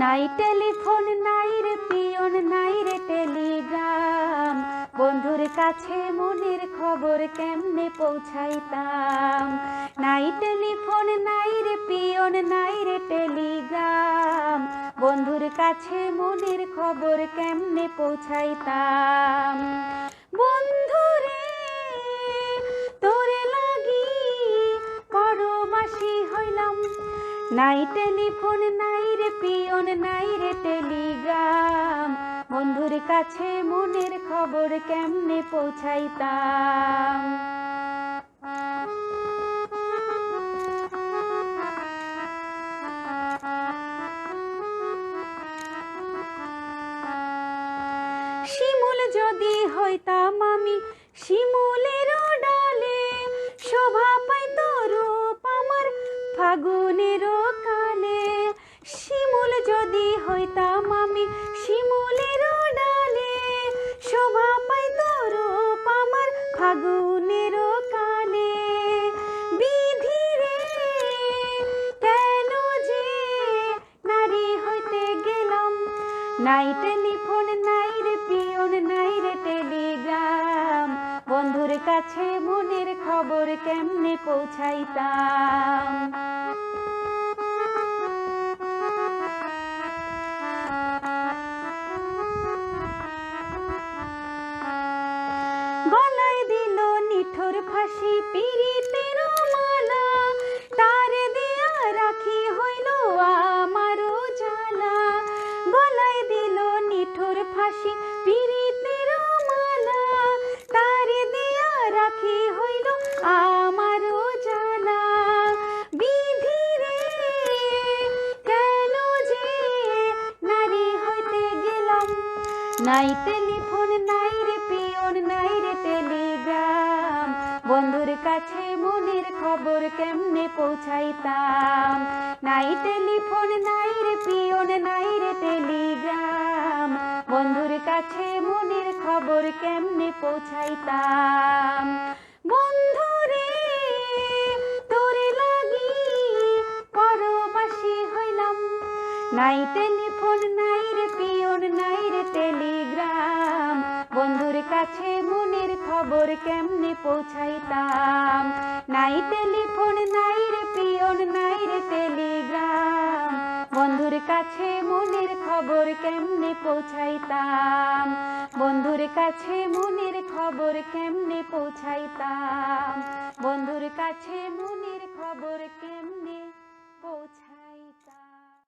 নাই টেলিফোন নাই রে পিয়ন নাই রে টেলিগ্রাম, বন্ধুর কাছে মনের খবর কেমনে পৌঁছাইতাম। নাই টেলিফোন নাই রে পিয়ন নাই রে টেলিগ্রাম, বন্ধুর কাছে মনের খবর কেমনে পৌঁছাইতাম। বন্ধুরে তোরে লাগি পরমাসি হইলাম, নাই টেলিফোন নাই রে পিয়ন নাই রে টেলিগ্রাম, বন্ধুর কাছে মনের খবর কেমনে পৌঁছাইতাম। শিমুল যদি হইতাম আমি শিমুলের ডালে, শোভা পাইত রূপ আমার ফাগুনের কালে। শিমুল যদি হইতাম আমি শিমুলের ডালে, শোভা পাইত রূপ আমার ফাগুনের কালে। বিধিরে কেন যে নারী হইতে গেলাম, নাই টেলিফোন নাই রে পিয়ন নাই রে টেলিগ্রাম, বন্ধুর কাছে মনের খবর কেমনে পৌঁছাইতাম। গলায় দিল নিঠুর ফাঁসি পিরিতের মালা, তার দিয়া রাখি হইল আমারও জ্বালা। গলায় দিল নিঠুর ফাঁসি পিরিতের মালা, তার দিয়া রাখি হইল আমারও জ্বালা। বিধিরে কেন যে নারী হইতে গেলাম, নাই টেলিফোন নাই রে পিয়ন নাই রে টেলিগ্রাম, বন্ধুর কাছে মনের খবর কেমনে পৌঁছাইতাম। নাই টেলিফোন নাই রে পিয়ন নাই রে টেলিগ্রাম, বন্ধুর কাছে মনের খবর কেমনে পৌঁছাইতাম। বন্ধুরে তোরে লাগি পরবাসী হইলাম, নাই টেলিফোন নাই রে পিয়ন নাই রে টেলিগ্রাম, বন্ধুর কাছে মনের খবর কেমনে পৌঁছাইতাম। নাই টেলিফোন নাই রে পিয়ন নাই রে টেলিগ্রাম, বন্ধুর কাছে মনের খবর কেমনে পৌঁছাইতাম। বন্ধুর কাছে মনের খবর কেমনে পৌঁছাইতাম, বন্ধুর কাছে মনের খবর কেমনে